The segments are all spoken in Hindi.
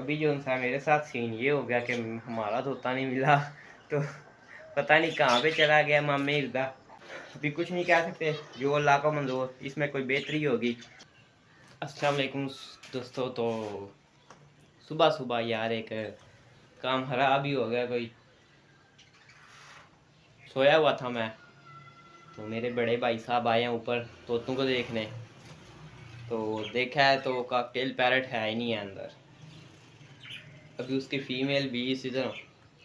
अभी जो सा मेरे साथ सीन ये हो गया कि हमारा तोता नहीं मिला, तो पता नहीं कहाँ पे चला गया मामे इर्दा। अभी कुछ नहीं कह सकते, जो अल्लाह का मंजूर, इसमें कोई बेहतरी होगी। अस्सलाम वालेकुम दोस्तों। तो सुबह सुबह यार एक काम खराब ही हो गया। कोई सोया हुआ था मैं, तो मेरे बड़े भाई साहब आए हैं ऊपर तोतों को देखने। तो देखा है तो कॉकटेल पैरट है ही नहीं है अंदर। अभी उसकी फीमेल भी इसी तरह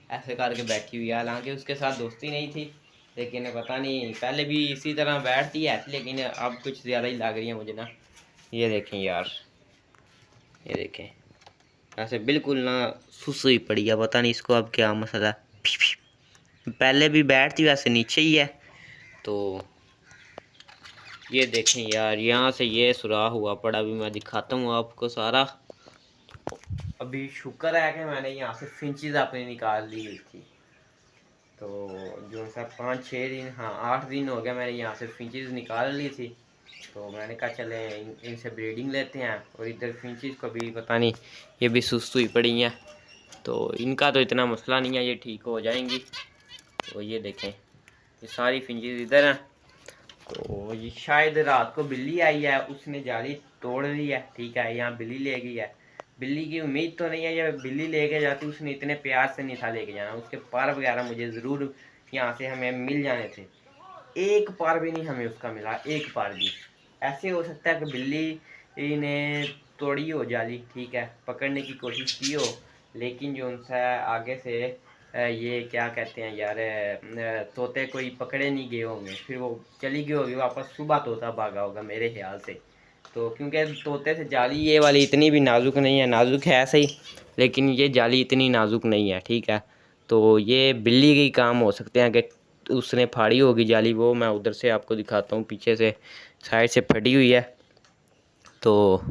ऐसे करके बैठी हुई है, हालांकि उसके साथ दोस्ती नहीं थी, लेकिन पता नहीं पहले भी इसी तरह बैठती है, लेकिन अब कुछ ज़्यादा ही लग रही है मुझे ना। ये देखें यार, ये देखें, ऐसे बिल्कुल ना सुसुई पड़ी है, पता नहीं इसको अब क्या मसला है। पहले भी बैठती वैसे नीचे ही है। तो ये देखें यार, यहाँ से ये सुराख हुआ पड़ा, अभी मैं दिखाता हूँ आपको सारा। अभी शुक्र है कि मैंने यहाँ से फिंचेस अपनी निकाल ली हुई थी। तो जो सा 5-6 दिन, हाँ 8 दिन हो गया मैंने यहाँ से फिंचेस निकाल ली थी। तो मैंने कहा चले इनसे ब्रीडिंग लेते हैं। और इधर फिंचेस को भी पता नहीं, ये भी सुस्त हुई पड़ी हैं। तो इनका तो इतना मसला नहीं है, ये ठीक हो जाएंगी। तो ये देखें, ये सारी फिंचेस इधर हैं। तो ये शायद रात को बिल्ली आई है, उसने जाली तोड़ ली है, ठीक है, यहाँ बिल्ली ले गई है। बिल्ली की उम्मीद तो नहीं है, जब बिल्ली लेके जाती उसने इतने प्यार से नहीं था लेके जाना। उसके पर वगैरह मुझे ज़रूर यहाँ से हमें मिल जाने थे। एक पार भी नहीं हमें उसका मिला, एक पार भी। ऐसे हो सकता है कि बिल्ली ने तोड़ी हो जाली, ठीक है, पकड़ने की कोशिश की हो, लेकिन जो उनसे आगे से ये क्या कहते हैं यार, तोते कोई पकड़े नहीं गए होंगे, फिर वो चली गई होगी वापस, सुबह तोता भागा होगा मेरे ख्याल से। तो क्योंकि तोते से जाली ये वाली इतनी भी नाजुक नहीं है, नाजुक है सही, लेकिन ये जाली इतनी नाजुक नहीं है, ठीक है। तो ये बिल्ली के काम हो सकते हैं कि उसने फाड़ी होगी जाली। वो मैं उधर से आपको दिखाता हूँ, पीछे से साइड से फटी हुई है। तो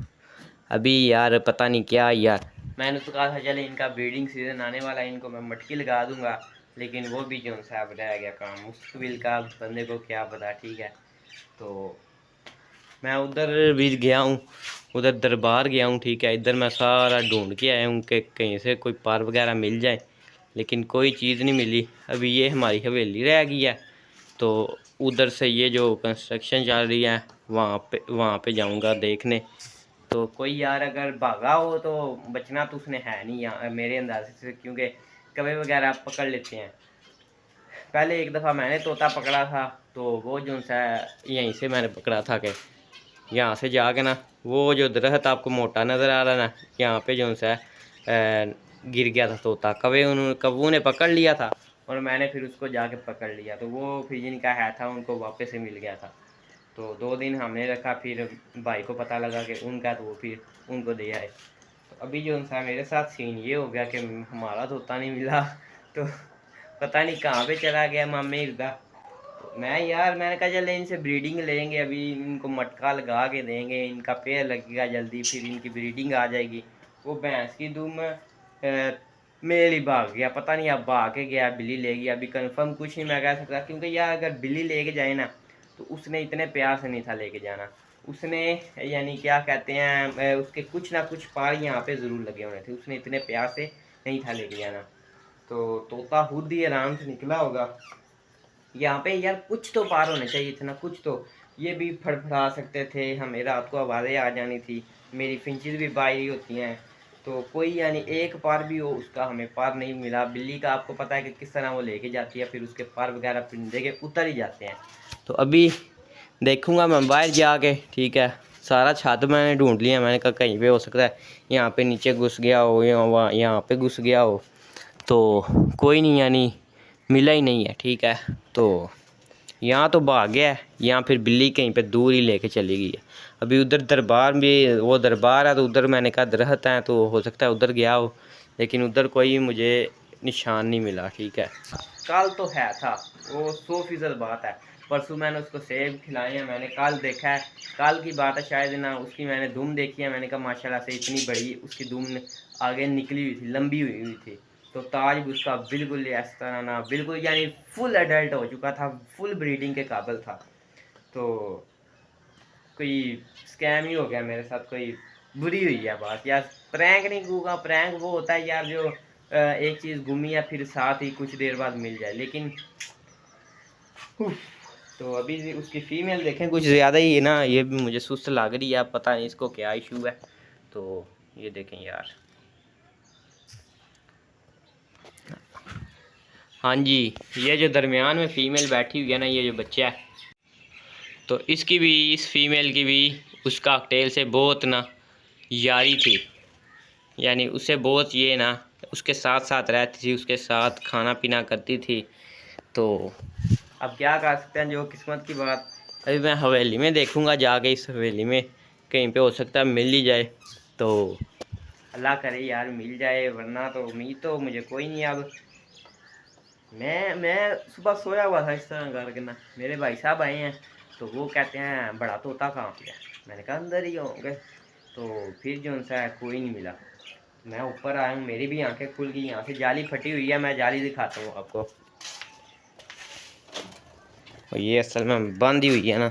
अभी यार पता नहीं क्या यार, मैंने तो कहा था चले इनका ब्रीडिंग सीजन आने वाला है, इनको मैं मटकी लगा दूंगा, लेकिन वो भी जो सा रह गया काम मुश्किल का, बंदे को क्या पता, ठीक है। तो मैं उधर भी गया हूँ, उधर दरबार गया हूँ, ठीक है, इधर मैं सारा ढूंढ के आया हूँ कि कहीं से कोई पार वगैरह मिल जाए, लेकिन कोई चीज़ नहीं मिली। अभी ये हमारी हवेली रह गई है। तो उधर से ये जो कंस्ट्रक्शन चल रही है वहाँ पे जाऊँगा देखने। तो कोई यार अगर भागा हो तो बचना तो उसने है नहीं यहाँ मेरे अंदाजे से, क्योंकि कवे वगैरह पकड़ लेते हैं। पहले एक दफ़ा मैंने तोता पकड़ा था, तो वो जो सा यहीं से मैंने पकड़ा था कि यहाँ से जाके ना, वो जो दरख्त आपको मोटा नज़र आ रहा है ना, यहाँ पे जो सा गिर गया था तोता। कव्वू ने पकड़ लिया था, और मैंने फिर उसको जाके पकड़ लिया, तो वो फिर जिनका है था उनको वापस से मिल गया था। तो 2 दिन हमने रखा, फिर भाई को पता लगा कि उनका, तो वो फिर उनको दे आए। तो अभी जो सा मेरे साथ सीन ये हो गया कि हमारा तोता नहीं मिला, तो पता नहीं कहाँ पे चला गया मामे इर्दा। मैंने कहा चले इनसे ब्रीडिंग लेंगे, अभी इनको मटका लगा के देंगे, इनका पेड़ लगेगा जल्दी, फिर इनकी ब्रीडिंग आ जाएगी। वो भैंस की दुम मेल ही भाग गया, पता नहीं अब भाग के गया, बिल्ली ले गई, अभी कंफर्म कुछ नहीं मैं कह सकता, क्योंकि यार अगर बिल्ली लेके जाए ना, तो उसने इतने प्यार से नहीं था लेके जाना। उसने, यानी क्या कहते हैं, उसके कुछ ना कुछ पार यहाँ पे ज़रूर लगे होने थे, उसने इतने प्यार से नहीं था लेके जाना। तो तोता खुद ही आराम से निकला होगा यहाँ पे। यार कुछ तो पार होने चाहिए थे ना, कुछ तो। ये भी फड़फड़ा सकते थे, हमें रात को आवाज़ें आ जानी थी, मेरी फिंचेस भी बाहरी होती हैं। तो कोई यानी एक पार भी हो उसका हमें पार नहीं मिला। बिल्ली का आपको पता है कि किस तरह वो लेके जाती है, फिर उसके पार वगैरह पिंजरे के उतर ही जाते हैं। तो अभी देखूंगा मैं बाहर जाके, ठीक है, सारा छत मैंने ढूंढ लिया। मैंने कहा कहीं पे हो सकता है यहाँ पे नीचे घुस गया हो, या वहाँ यहाँ पे घुस गया हो, तो कोई नहीं, यानी मिला ही नहीं है, ठीक है। तो यहाँ तो भाग गया है, यहाँ फिर बिल्ली कहीं पे दूर ही लेके चली गई है। अभी उधर दरबार भी, वो दरबार है, तो उधर मैंने कहा दरख्त हैं, तो हो सकता है उधर गया हो, लेकिन उधर कोई मुझे निशान नहीं मिला, ठीक है। कल तो है था, वो 100% बात है। परसों मैंने उसको सेब खिलाए हैं, मैंने कल देखा है, कल की बात है शायद ना, उसकी मैंने दुम देखी है, मैंने कहा माशाल्लाह से इतनी बड़ी उसकी दुम आगे निकली हुई थी, लंबी हुई थी। तो ताज भी उसका बिल्कुल इस तरह ना, बिल्कुल यानी फुल एडल्ट हो चुका था, फुल ब्रीडिंग के काबिल था। तो कोई स्कैम ही हो गया मेरे साथ, कोई बुरी हुई है बात यार। प्रैंक नहीं कहूँगा, प्रैंक वो होता है यार जो एक चीज़ घूमी या फिर साथ ही कुछ देर बाद मिल जाए, लेकिन तो अभी उसकी फीमेल देखें कुछ ज़्यादा ही है ना, ये भी मुझे सुस्त लग रही है, पता नहीं इसको क्या इशू है। तो ये देखें यार, हाँ जी, ये जो दरमियान में फ़ीमेल बैठी हुई है ना, ये जो बच्चा है, तो इसकी भी, इस फीमेल की भी उस कॉकटेल से बहुत ना यारी थी, यानी उसे बहुत ये ना उसके साथ साथ रहती थी, उसके साथ खाना पीना करती थी। तो अब क्या कर सकते हैं, जो किस्मत की बात। अभी मैं हवेली में देखूंगा जाके, इस हवेली में कहीं पे हो सकता है मिल ही जाए, तो अल्लाह करे यार मिल जाए, वरना तो उम्मीद तो मुझे कोई नहीं। अब मैं सुबह सोया हुआ था इस तरह करके ना, मेरे भाई साहब आए हैं, तो वो कहते हैं बड़ा तोता कहाँ पे है, मैंने कहा अंदर ही होंगे। तो फिर जो उनसा है कोई नहीं मिला, मैं ऊपर आया हूँ, मेरी भी आंखें खुल गई, यहाँ से जाली फटी हुई है, मैं जाली दिखाता हूँ आपको, और ये असल में बंद ही हुई है ना,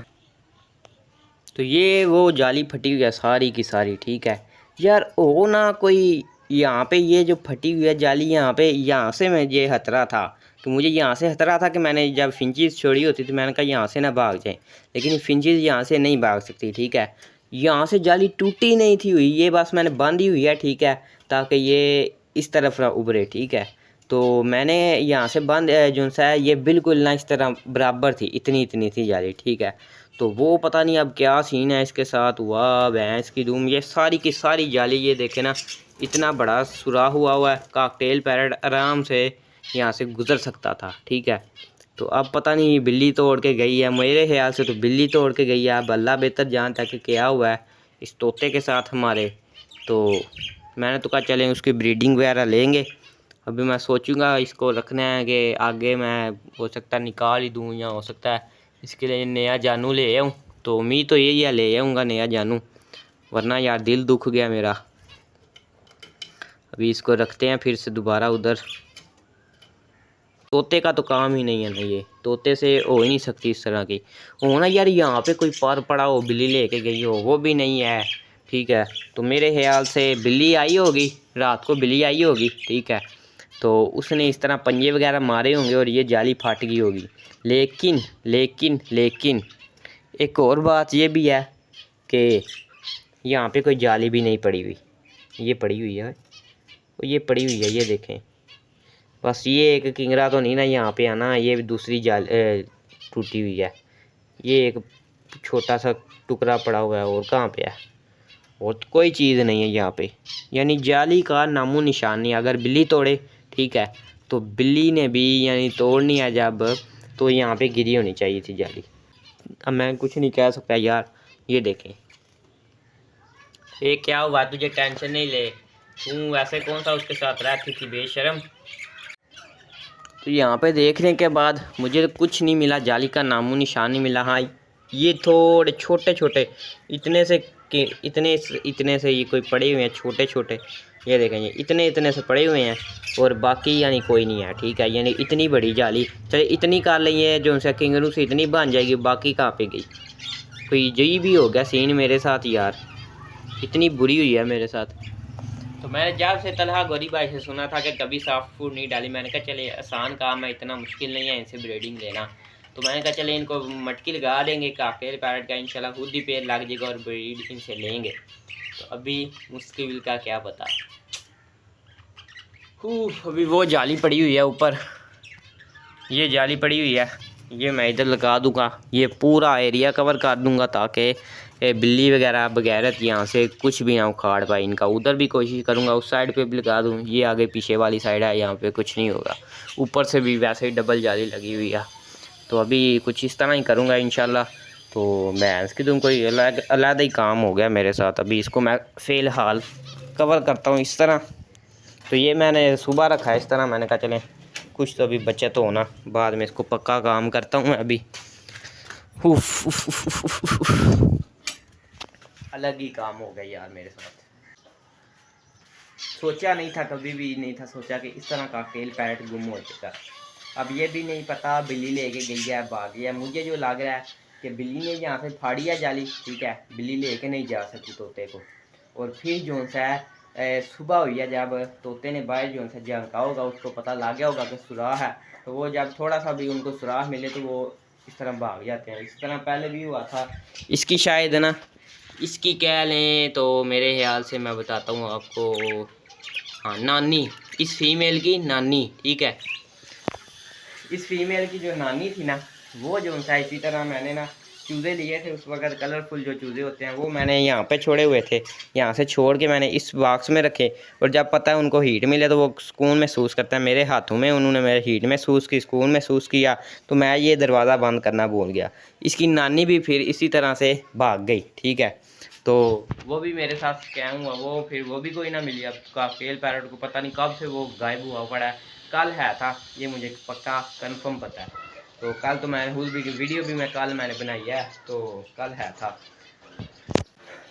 तो ये वो जाली फटी हुई है सारी की सारी, ठीक है यार। ओ ना कोई यहाँ पे ये जो फटी हुई है जाली, यहाँ पे, यहाँ से मैं ये खतरा था, तो मुझे यहाँ से खतरा था कि मैंने जब फिंचीज़ छोड़ी होती तो मैंने कहा यहाँ से ना भाग जाए, लेकिन फिंचीज़ यहाँ से नहीं भाग सकती, ठीक है। यहाँ से जाली टूटी नहीं थी हुई, ये बस मैंने बांधी हुई है, ठीक है, ताकि ये इस तरफ ना उभरे, ठीक है। तो मैंने यहाँ से बंद जो सा है, ये बिल्कुल ना इस तरह बराबर थी, इतनी इतनी थी जाली, ठीक है। तो वो पता नहीं अब क्या सीन है इसके साथ हुआ, भैंस की धूम, ये सारी की सारी जाली, ये देखे ना इतना बड़ा सुराख हुआ है, कॉकटेल पैरेट आराम से यहाँ से गुजर सकता था, ठीक है। तो अब पता नहीं बिल्ली तोड़ के गई है, मेरे ख्याल से तो बिल्ली तोड़ के गई है, अब अल्लाह बेहतर जानता है कि क्या हुआ है इस तोते के साथ हमारे। तो मैंने तो कहा चलें उसकी ब्रीडिंग वगैरह लेंगे। अभी मैं सोचूंगा इसको रखना है कि आगे मैं हो सकता है निकाल ही दूँ, या हो सकता है इसके लिए नया जानू ले आऊँ, तो उम्मीद तो यही है ले आऊँगा नया जानू, वरना यार दिल दुख गया मेरा। अभी इसको रखते हैं फिर से दोबारा उधर। तोते का तो काम ही नहीं है ना, ये तोते से हो ही नहीं सकती इस तरह की, हो ना यार यहाँ पे कोई पार पड़ा हो बिल्ली लेके गई हो, वो भी नहीं है, ठीक है। तो मेरे ख्याल से बिल्ली आई होगी, रात को बिल्ली आई होगी, ठीक है, तो उसने इस तरह पंजे वगैरह मारे होंगे और ये जाली फट गई होगी। लेकिन लेकिन लेकिन एक और बात ये भी है कि यहाँ पे कोई जाली भी नहीं पड़ी हुई, ये पड़ी हुई है, ये पड़ी हुई है, ये देखें, बस ये एक किंगरा तो नहीं ना यहाँ पे आना, ये भी दूसरी जाल टूटी हुई है, ये एक छोटा सा टुकड़ा पड़ा हुआ है, और कहाँ पे है, और तो कोई चीज़ नहीं है यहाँ पे, यानी जाली का नामो निशान नहीं। अगर बिल्ली तोड़े, ठीक है, तो बिल्ली ने भी यानी तोड़नी है जब, तो यहाँ पे गिरी होनी चाहिए थी जाली। अब मैं कुछ नहीं कह सकता यार, ये देखें, ये क्या हुआ, तुझे टेंशन नहीं ले, तू वैसे कौन सा उसके साथ रहती थी बेशर्म। तो यहाँ पे देखने के बाद मुझे कुछ नहीं मिला, जाली का नामो निशान नहीं मिला। हाँ, ये थोड़े छोटे छोटे इतने से इतने से ये कोई पड़े हुए हैं छोटे छोटे, ये देखें ये इतने इतने से पड़े हुए हैं, और बाकी यानी कोई नहीं है, ठीक है। यानी इतनी बड़ी जाली, चले इतनी कर लेंगे जो उनसे किंगरू से इतनी बन जाएगी, बाकी कहाँ पे गई। कोई यही भी हो गया सीन मेरे साथ यार, इतनी बुरी हुई है मेरे साथ। तो मैंने जब से तलहा गौरी भाई से सुना था कि कभी सॉफ्ट फूड नहीं डाली, मैंने कहा चले आसान काम है, इतना मुश्किल नहीं है इनसे ब्रीडिंग लेना। तो मैंने कहा चले इनको मटकी लगा देंगे कॉकटेल पैरेट का, इंशाल्लाह खुद ही पेड़ लग जाएगा और ब्रीड इनसे लेंगे। तो अभी मुश्किल का क्या पता। अभी वो जाली पड़ी हुई है ऊपर, ये जाली पड़ी हुई है, ये मैं इधर लगा दूंगा, ये पूरा एरिया कवर कर दूंगा ताकि बिल्ली वगैरह बगैरत यहाँ से कुछ भी ना उखाड़ पाए इनका। उधर भी कोशिश करूँगा उस साइड पे भी लगा दूँ, ये आगे पीछे वाली साइड है, यहाँ पे कुछ नहीं होगा। ऊपर से भी वैसे ही डबल जाली लगी हुई है, तो अभी कुछ इस तरह ही करूँगा इंशाल्लाह। तो भैंस की तुम कोई अलग ही काम हो गया मेरे साथ। अभी इसको मैं फ़िलहाल कवर करता हूँ इस तरह। तो ये मैंने सुबह रखा है इस तरह, मैंने कहा चलें कुछ तो अभी बचत तो होना, बाद में इसको पक्का काम करता हूँ मैं अभी। अलग ही काम हो गया यार मेरे साथ, सोचा नहीं था, कभी भी नहीं था सोचा कि इस तरह कॉकटेल पैरेट गुम हो जाएगा। अब ये भी नहीं पता बिल्ली लेके गई है भाग गया, मुझे जो लग रहा है कि बिल्ली ने यहाँ से फाड़ी है जाली, ठीक है, बिल्ली लेके नहीं जा सकती तोते को। और फिर जो सा है सुबह हुई है, जब तोते ने बाहर जो उनसे झांका होगा उसको पता लग गया होगा कि सुराख है, तो वो जब थोड़ा सा भी उनको सुराख मिले तो वो इस तरह भाग जाते हैं। इस तरह पहले भी हुआ था। इसकी शायद ना, इसकी कह लें तो मेरे ख्याल से मैं बताता हूँ आपको, हाँ नानी, इस फीमेल की नानी, ठीक है, इस फीमेल की जो नानी थी ना, वो जो उनसा इसी तरह मैंने ना चूज़े लिए थे उस वक्त, कलरफुल जो चूज़े होते हैं वो मैंने यहाँ पे छोड़े हुए थे, यहाँ से छोड़ के मैंने इस बॉक्स में रखे। और जब पता है उनको हीट मिले तो वो सुकून महसूस करता है। मेरे हाथों में उन्होंने मेरे हीट महसूस की, सुकून महसूस किया, तो मैं ये दरवाज़ा बंद करना भूल गया। इसकी नानी भी फिर इसी तरह से भाग गई, ठीक है। तो वो भी मेरे साथ स्कैम हुआ, वो फिर वो भी कोई ना मिली। अब काफेल पैरट को पता नहीं कब से वो गायब हुआ पड़ा है। कल है था, ये मुझे पक्का कंफर्म पता है। तो कल तो मैंने उस वीडियो भी मैं कल मैंने बनाई है, तो कल है था।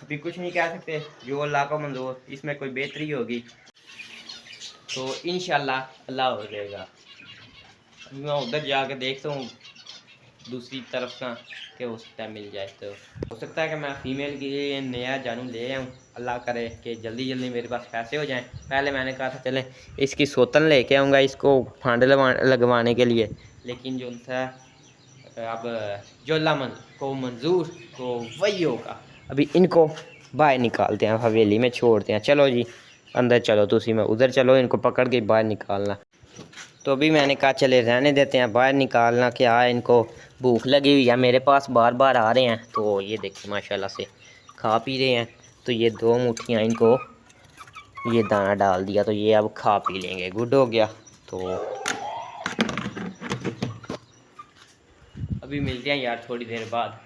अभी कुछ नहीं कह सकते, जो अल्लाह का मंजूर, इसमें कोई बेहतरी होगी तो इंशाल्लाह अल्लाह हो जाएगा। अभी मैं उधर जाके देखता हूँ दूसरी तरफ का, कि हो सकता है मिल जाए। तो हो सकता है कि मैं फ़ीमेल के लिए नया जानू ले आऊँ, अल्लाह करे कि जल्दी जल्दी मेरे पास पैसे हो जाएं। पहले मैंने कहा था चलें इसकी सोतन लेके आऊँगा इसको फांड लगवाने के लिए, लेकिन जो था अब जो अल्लाह को मंजूर तो वही होगा। अभी इनको बाहर निकालते हैं, हवेली में छोड़ते हैं। चलो जी अंदर चलो, तुसी मैं उधर चलो, इनको पकड़ के बाहर निकालना। तो अभी मैंने कहा चले रहने देते हैं, बाहर निकालना क्या है, इनको भूख लगी हुई है, मेरे पास बार बार आ रहे हैं। तो ये देखिए माशाल्लाह से खा पी रहे हैं। तो ये 2 मुट्ठियाँ इनको ये दाना डाल दिया, तो ये अब खा पी लेंगे, गुड हो गया। तो अभी मिलते हैं यार थोड़ी देर बाद।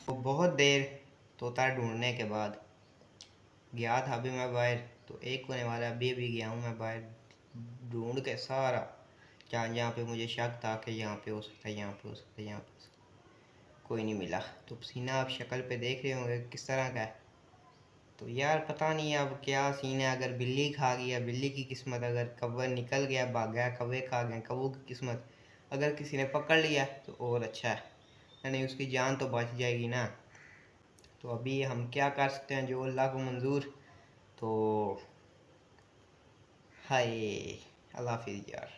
तो बहुत देर तोता ढूंढने के बाद गया था अभी मैं बाहर, तो एक होने वाला, अभी अभी गया हूँ मैं बाहर ढूंढ के सारा, जहाँ जहाँ पे मुझे शक था कि यहाँ पे हो सकता है, यहाँ पे हो सकता है, यहाँ पे हो सकता है, कोई नहीं मिला। तो पसीना आप शक्ल पे देख रहे होंगे किस तरह का है। तो यार पता नहीं अब क्या सीन है, अगर बिल्ली खा गया, बिल्ली की किस्मत, अगर कौवा निकल गया भाग गया, कौवे खा गए, कौवों की किस्मत, अगर किसी ने पकड़ लिया तो और अच्छा है, नहीं उसकी जान तो बच जाएगी ना। तो अभी हम क्या कर सकते हैं, जो अल्लाह को मंजूर। तो हाय, अल्लाह हाफिज़ यार।